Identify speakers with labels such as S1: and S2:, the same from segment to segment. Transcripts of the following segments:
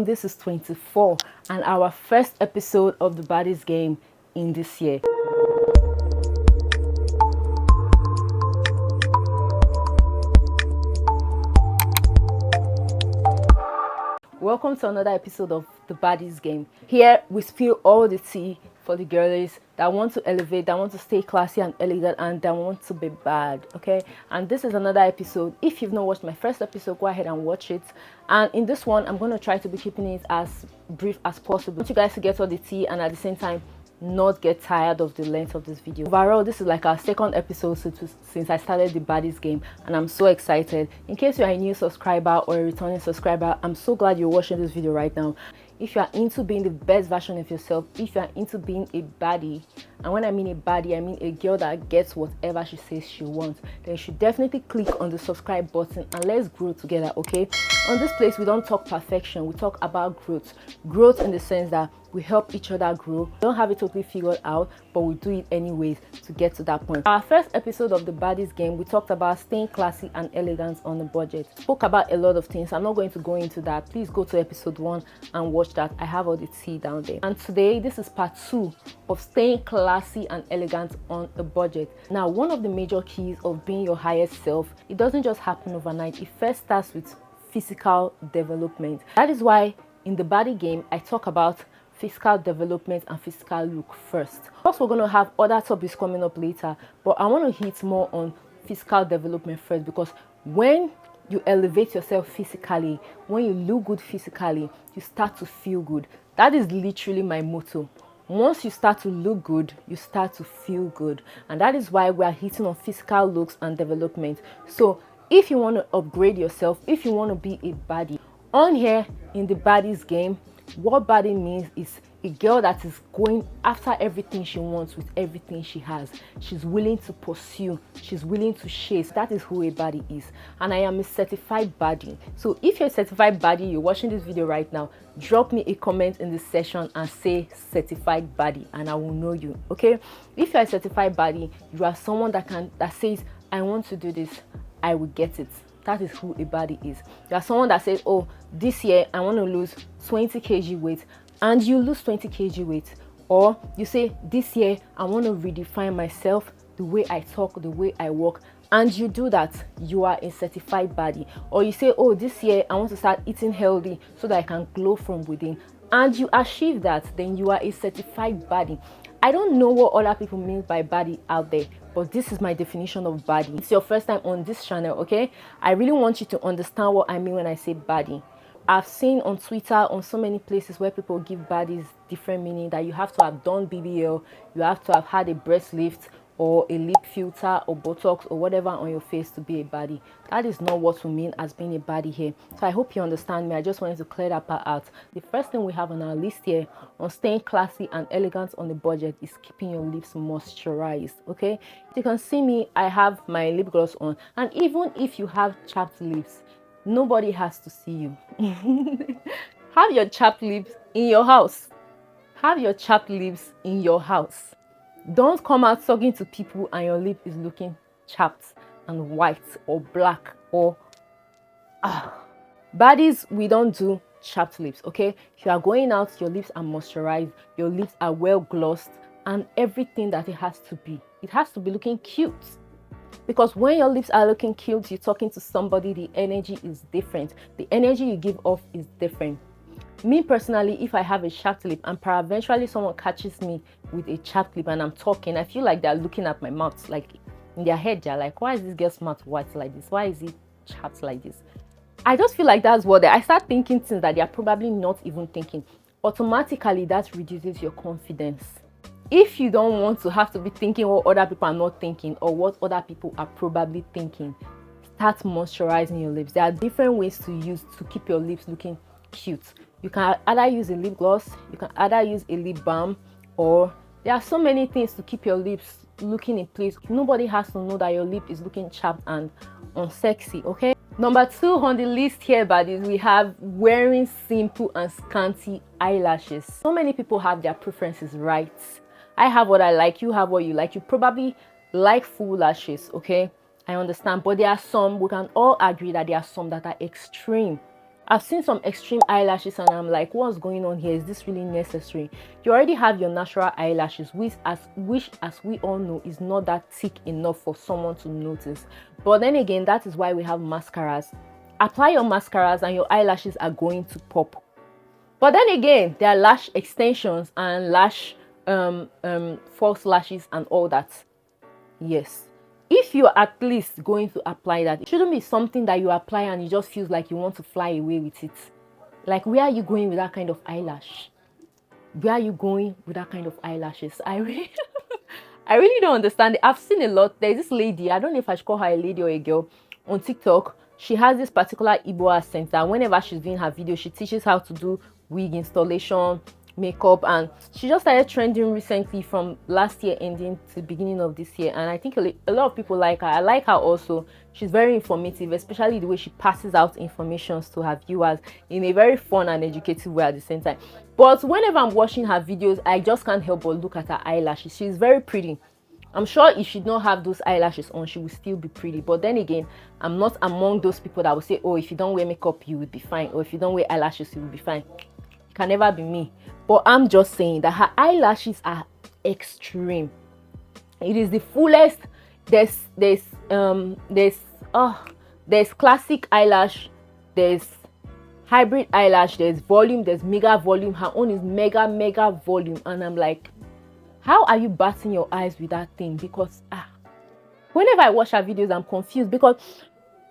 S1: This is 24 and our first episode of the Baddies Game in this year. Welcome to another episode of the Baddies Game. Here we spill all the tea for the girlies that want to elevate, that want to stay classy and elegant, and that want to be bad, okay? And this is another episode. If you've not watched my first episode, go ahead and watch it. And in this one, I'm going to try to be keeping it as brief as possible. I want you guys to get all the tea and at the same time not get tired of the length of this video. Overall, this is like our second episode since I started the Baddies Game, and I'm so excited. In case you're a new subscriber or a returning subscriber, I'm so glad you're watching this video right now. If you are into being the best version of yourself, if you are into being a baddie, and when I mean a baddie, I mean a girl that gets whatever she says she wants, then you should definitely click on the subscribe button and let's grow together, okay? On this place, we don't talk perfection, we talk about growth. Growth in the sense that we help each other grow. We don't have it totally figured out, but we do it anyways to get to that point. Our first episode of the Baddies Game, we talked about staying classy and elegant on a budget. Spoke about a lot of things. I'm not going to go into that. Please go to episode 1 and watch that. I have all the tea down there. And today, this is part 2 of staying classy and elegant on a budget. Now, one of the major keys of being your highest self, it doesn't just happen overnight. It first starts with physical development. That is why in the Baddies Game, I talk about physical development and physical look first. Plus, we're going to have other topics coming up later, but I want to hit more on physical development first, because when you elevate yourself physically, when you look good physically, you start to feel good. That is literally my motto. Once you start to look good, you start to feel good. And that is why we are hitting on physical looks and development. So if you want to upgrade yourself, if you want to be a baddie, on here in the Baddies Game, what baddie means is a girl that is going after everything she wants with everything she has. She's willing to pursue, she's willing to chase. That is who a baddie is. And I am a certified baddie. So if you're a certified baddie, you're watching this video right now, drop me a comment in the section and say certified baddie and I will know you, okay? If you're a certified baddie, you are someone that says, I want to do this, I will get it. That is who a baddie is. You are someone that says, oh, this year I want to lose 20 kg weight, and you lose 20 kg weight. Or you say, this year I want to redefine myself, the way I talk, the way I walk, and you do that. You are a certified baddie. Or you say, oh, this year I want to start eating healthy so that I can glow from within, and you achieve that, then you are a certified baddie. I don't know what other people mean by baddie out there, but this is my definition of baddie. It's your first time on this channel, okay? I really want you to understand what I mean when I say baddie. I've seen on Twitter, on so many places where people give baddies different meaning, that you have to have done BBL, you have to have had a breast lift or a lip filter or Botox or whatever on your face to be a baddie. That is not what we mean as being a baddie here. So I hope you understand me. I just wanted to clear that part out. The first thing we have on our list here on staying classy and elegant on the budget is keeping your lips moisturized, okay? You can see me, I have my lip gloss on, and even if you have chapped lips, nobody has to see you. Have your chapped lips in your house. Have your chapped lips in your house. Don't come out talking to people and your lip is looking chapped and white or black or baddies, we don't do chapped lips, okay? If you are going out, your lips are moisturized, your lips are well glossed, and everything that it has to be. It has to be looking cute. Because when your lips are looking cute, you're talking to somebody, the energy is different. The energy you give off is different. Me personally, if I have a chapped lip and eventually someone catches me with a chapped lip and I'm talking, I feel like they're looking at my mouth, like in their head, they're like, why is this girl's mouth white like this? Why is it chapped like this? I just feel like that's what I start thinking things that they're probably not even thinking. Automatically, that reduces your confidence. If you don't want to have to be thinking what other people are not thinking or what other people are probably thinking, start moisturizing your lips. There are different ways to use to keep your lips looking cute. You can either use a lip gloss, you can either use a lip balm, or there are so many things to keep your lips looking in place. Nobody has to know that your lip is looking chapped and unsexy, okay? Number 2 on the list here, baddies, we have wearing simple and scanty eyelashes. So many people have their preferences, right? I have what I like, you have what you like. You probably like full lashes, okay? I understand, but there are some, we can all agree that there are some that are extreme. I've seen some extreme eyelashes and I'm like, what's going on here? Is this really necessary? You already have your natural eyelashes, which as we all know is not that thick enough for someone to notice. But then again, that is why we have mascaras. Apply your mascaras and your eyelashes are going to pop. But then again, there are lash extensions and lash false lashes and all that. Yes, if you're at least going to apply that, it shouldn't be something that you apply and it just feels like you want to fly away with it. Like, where are you going with that kind of eyelash? Where are you going with that kind of eyelashes? I really I really don't understand it. I've seen a lot. There's this lady, I don't know if I should call her a lady or a girl, on TikTok. She has this particular Igbo accent that whenever she's doing her video, she teaches how to do wig installation, makeup, and she just started trending recently from last year ending to the beginning of this year. And I think a lot of people like her. I like her also. She's very informative, especially the way she passes out information to her viewers in a very fun and educative way at the same time. But whenever I'm watching her videos, I just can't help but look at her eyelashes. She's very pretty. I'm sure if she did not have those eyelashes on, she would still be pretty. But then again, I'm not among those people that will say, oh, if you don't wear makeup, you would be fine. Or if you don't wear eyelashes, you will be fine. It can never be me. But I'm just saying that her eyelashes are extreme. It is the fullest. There's classic eyelash, there's hybrid eyelash, there's volume, there's mega volume. Her own is mega volume. And I'm like, how are you batting your eyes with that thing? Because whenever I watch her videos, I'm confused, because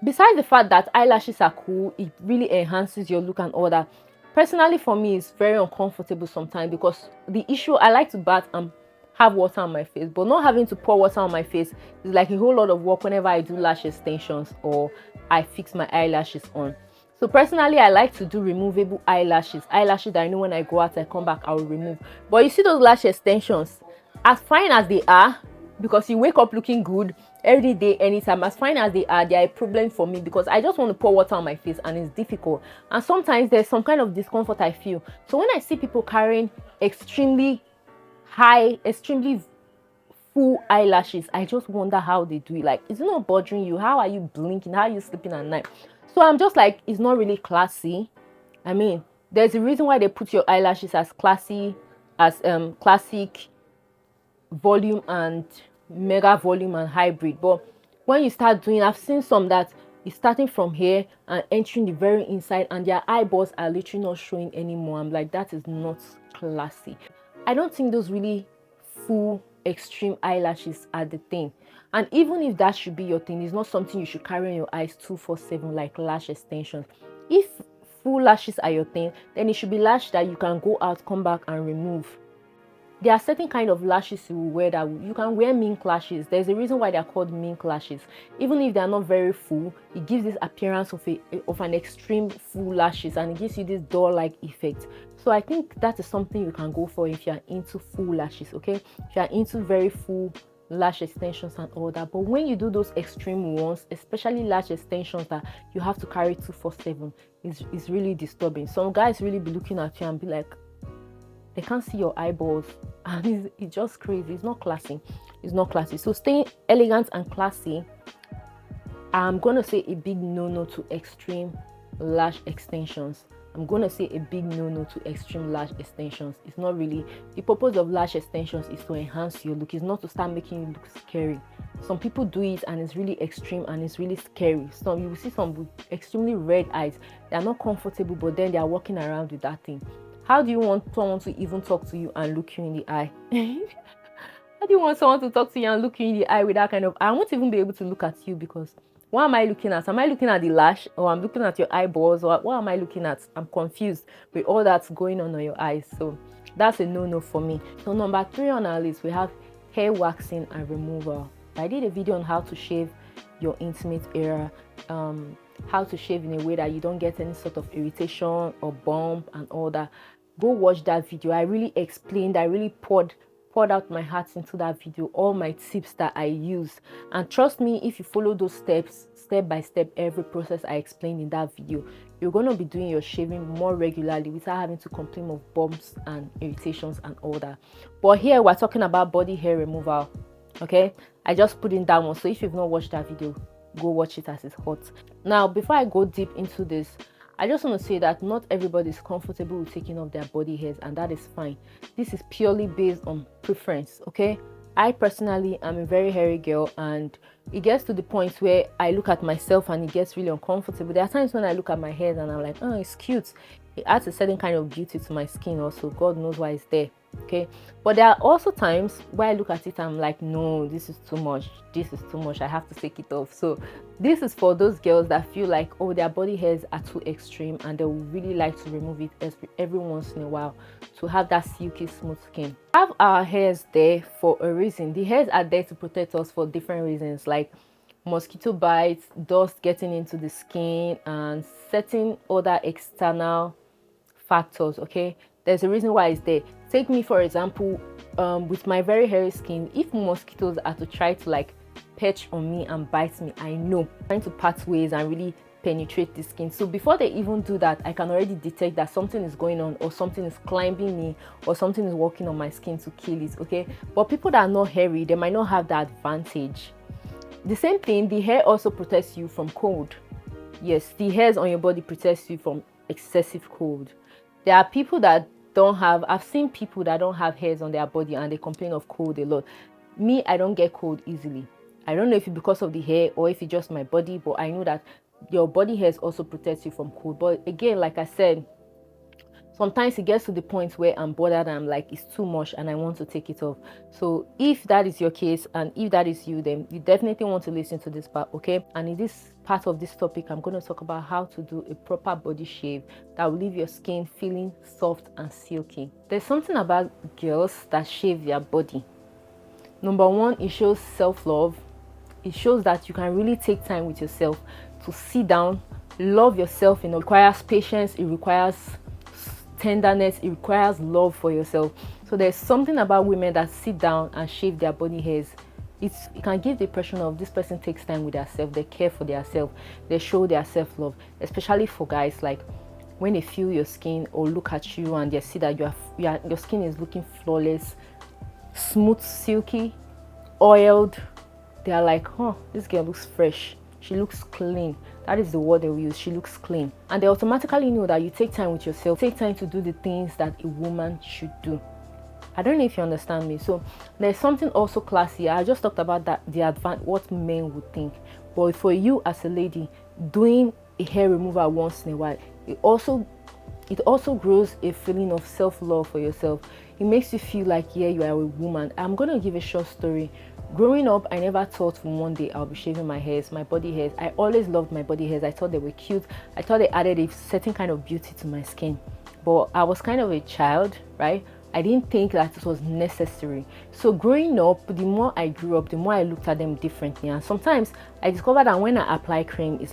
S1: besides the fact that eyelashes are cool, it really enhances your look and all that. Personally, for me, it's very uncomfortable sometimes, because the issue, I like to bath and have water on my face, but not having to pour water on my face is like a whole lot of work whenever I do lash extensions or I fix my eyelashes on. So personally, I like to do removable eyelashes that I know when I go out, I come back, I will remove. But you see those lash extensions, as fine as they are, because you wake up looking good every day, anytime, as fine as they are a problem for me, because I just want to pour water on my face and it's difficult. And sometimes there's some kind of discomfort I feel. So when I see people carrying extremely high, extremely full eyelashes, I just wonder how they do it. Like, is it not bothering you? How are you blinking? How are you sleeping at night? So I'm just like, it's not really classy. I mean, there's a reason why they put your eyelashes as classy, as classic, volume and mega volume and hybrid. But when you start doing, I've seen some that is starting from here and entering the very inside, and their eyeballs are literally not showing anymore. I'm like, that is not classy. I don't think those really full extreme eyelashes are the thing. And even if that should be your thing, it's not something you should carry on your eyes 2/7 like lash extensions. If full lashes are your thing, then it should be lash that you can go out, come back and remove. There are certain kind of lashes you will wear that you can wear mink lashes. There's a reason why they're called mink lashes. Even if they're not very full, it gives this appearance of an extreme full lashes, and it gives you this doll-like effect. So I think that is something you can go for if you're into full lashes, okay? If you're into very full lash extensions and all that. But when you do those extreme ones, especially lash extensions that you have to carry 2/7, it's really disturbing. Some guys really be looking at you and be like, they can't see your eyeballs, and it's just crazy. It's not classy. It's not classy. So staying elegant and classy, I'm gonna say a big no to extreme lash extensions. I'm gonna say a big no to extreme lash extensions. It's not really, the purpose of lash extensions is to enhance your look. It's not to start making you look scary. Some people do it and it's really extreme and it's really scary. So you will see some with extremely red eyes. They are not comfortable, but then they are walking around with that thing. How do you want someone to even talk to you and look you in the eye? How do you want someone to talk to you and look you in the eye with that kind of... I won't even be able to look at you, because what am I looking at? Am I looking at the lash, or I'm looking at your eyeballs, or what am I looking at? I'm confused with all that's going on your eyes. So that's a no for me. So number 3 on our list, we have hair waxing and removal. I did a video on how to shave your intimate area, how to shave in a way that you don't get any sort of irritation or bump and all that. Go watch that video. I really explained, I really poured out my heart into that video, all my tips that I use. And trust me, if you follow those steps, step by step, every process I explained in that video, you're going to be doing your shaving more regularly without having to complain of bumps and irritations and all that. But here we're talking about body hair removal, okay? I just put in that one, so if you've not watched that video, go watch it as it's hot. Now, before I go deep into this, I just want to say that not everybody is comfortable with taking off their body hairs, and that is fine. This is purely based on preference, okay? I personally am a very hairy girl, and it gets to the point where I look at myself and it gets really uncomfortable. There are times when I look at my hair and I'm like, oh, it's cute. It adds a certain kind of beauty to my skin also. God knows why it's there, okay? But there are also times where I look at it and I'm like, no, this is too much. This is too much. I have to take it off. So this is for those girls that feel like, oh, their body hairs are too extreme and they would really like to remove it every once in a while to have that silky smooth skin. Have our hairs there for a reason. The hairs are there to protect us for different reasons, like mosquito bites, dust getting into the skin, and certain other external factors. Okay, there's a reason why it's there. Take me for example, with my very hairy skin, if mosquitoes are to try to like perch on me and bite me, I know trying to part ways and really penetrate the skin. So before they even do that, I can already detect that something is going on, or something is climbing me, or something is working on my skin to kill it. Okay, but people that are not hairy, they might not have that advantage. The same thing, the hair also protects you from cold. Yes, the hairs on your body protects you from excessive cold. There are people that don't have, I've seen people that don't have hairs on their body and they complain of cold a lot. Me, I don't get cold easily. I don't know if it's because of the hair or if it's just my body, but I know that your body hairs also protects you from cold. But again, like I said, sometimes it gets to the point where I'm bothered and I'm like, it's too much and I want to take it off. So if that is your case and if that is you, then you definitely want to listen to this part, okay? And in this part of this topic, I'm going to talk about how to do a proper body shave that will leave your skin feeling soft and silky. There's something about girls that shave their body. Number one, it shows self-love. It shows that you can really take time with yourself to sit down, love yourself. It requires patience, it requires tenderness, it requires love for yourself. So there's something about women that sit down and shave their body hairs. It can give the impression of this person takes time with themselves, they care for themselves, they show their self-love. Especially for guys, like when they feel your skin or look at you and they see that your skin is looking flawless, smooth, silky, oiled, they are like, oh, this girl looks fresh, she looks clean. That is the word they will use. She looks clean. And they automatically know that you take time with yourself. Take time to do the things that a woman should do. I don't know if you understand me. So there's something also classy. I just talked about that, what men would think. But for you as a lady, doing a hair removal once in a while, it also grows a feeling of self-love for yourself. It makes you feel like, yeah, you are a woman. I'm going to give a short story. Growing up, I never thought from one day I'll be shaving my hairs, my body hairs. I always loved my body hairs. I thought they were cute. I thought they added a certain kind of beauty to my skin. But I was kind of a child, right? I didn't think that it was necessary. So growing up, the more I grew up, the more I looked at them differently. And sometimes I discovered that when I apply cream, it's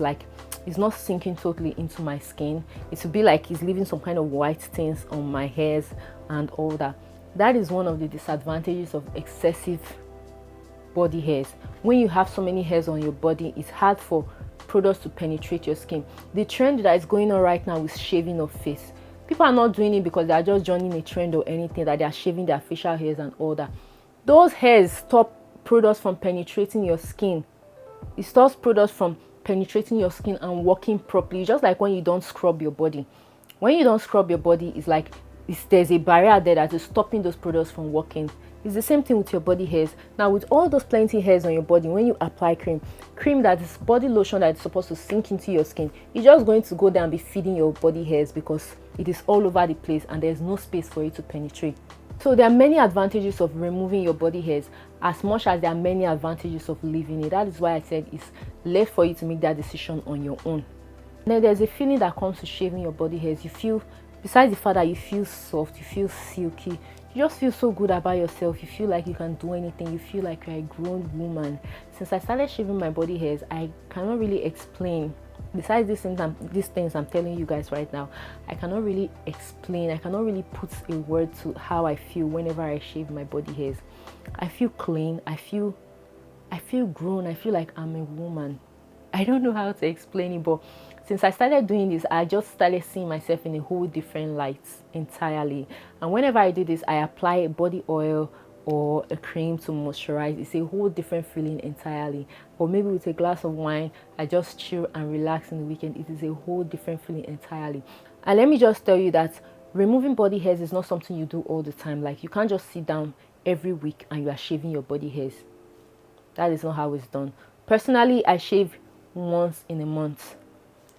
S1: not sinking totally into my skin. It would be like it's leaving some kind of white stains on my hairs and all that. That is one of the disadvantages of excessive body hairs. When you have so many hairs on your body, it's hard for products to penetrate your skin. The trend that is going on right now is shaving of face. People are not doing it because they are just joining a trend or anything, that they are shaving their facial hairs and all that. Those hairs stop products from penetrating your skin. It stops products from penetrating your skin and working properly. Just like when you don't scrub your body. When you don't scrub your body, it's like there's a barrier there that is stopping those products from working. It's the same thing with your body hairs. Now, with all those plenty hairs on your body, when you apply cream that is body lotion that is supposed to sink into your skin, it's just going to go there and be feeding your body hairs because it is all over the place and there's no space for it to penetrate. So there are many advantages of removing your body hairs as much as there are many advantages of leaving it. That is why I said it's left for you to make that decision on your own. Then there's a feeling that comes to shaving your body hairs. You feel, besides the fact that you feel soft, you feel silky, you just feel so good about yourself. You feel like you can do anything. You feel like you're a grown woman. Since I started shaving my body hairs, I cannot really explain. Besides these things I'm telling you guys right now, I cannot really explain. I cannot really put a word to how I feel whenever I shave my body hairs. I feel clean. I feel grown. I feel like I'm a woman. I don't know how to explain it, but since I started doing this, I just started seeing myself in a whole different light entirely. And whenever I do this, I apply body oil or a cream to moisturize. It's a whole different feeling entirely. Or maybe with a glass of wine, I just chill and relax in the weekend. It is a whole different feeling entirely. And let me just tell you that removing body hairs is not something you do all the time. Like, you can't just sit down every week and you are shaving your body hairs. That is not how it's done. Personally, I shave once in a month.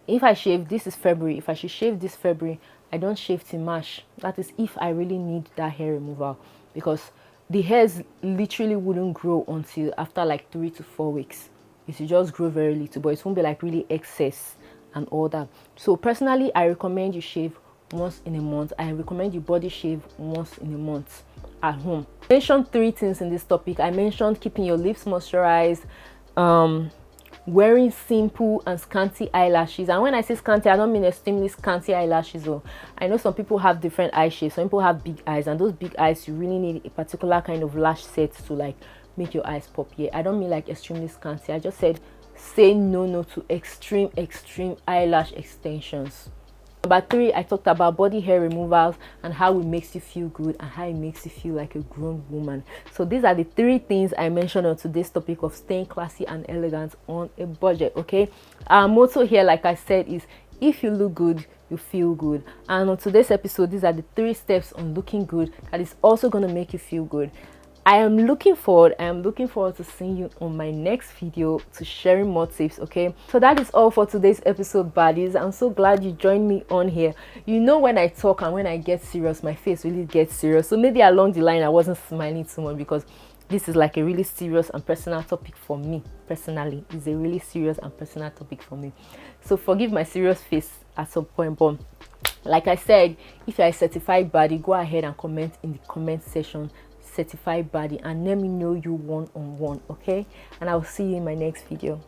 S1: If I shave, this is February, if I should shave this February, I don't shave till March. That is if I really need that hair removal, because the hairs literally wouldn't grow until after like 3 to 4 weeks. It should just grow very little, but it won't be like really excess and all that. So personally, I recommend you shave once in a month. I recommend you body shave once in a month at home. I mentioned 3 things in this topic. I mentioned keeping your lips moisturized, wearing simple and scanty eyelashes. And when I say scanty, I don't mean extremely scanty eyelashes. Oh, I know some people have different eye shapes. Some people have big eyes, and those big eyes, you really need a particular kind of lash set to like make your eyes pop. Yeah, I don't mean like extremely scanty. I just said say no to extreme eyelash extensions. Number 3, I talked about body hair removals and how it makes you feel good and how it makes you feel like a grown woman. So these are the 3 things I mentioned on today's topic of staying classy and elegant on a budget. Okay, our motto here, like I said, is if you look good, you feel good. And on today's episode, these are the 3 steps on looking good that is also going to make you feel good. I am looking forward to seeing you on my next video, to sharing more tips. Okay, so that is all for today's episode, buddies. I'm so glad you joined me on here. You know, when I talk and when I get serious, my face really gets serious. So maybe along the line I wasn't smiling too much, because this is like a really serious and personal topic for me. Personally, it's a really serious and personal topic for me, so forgive my serious face at some point. But like I said, if you're a certified body, go ahead and comment in the comment section certified body and let me know you one-on-one. Okay, and I'll see you in my next video.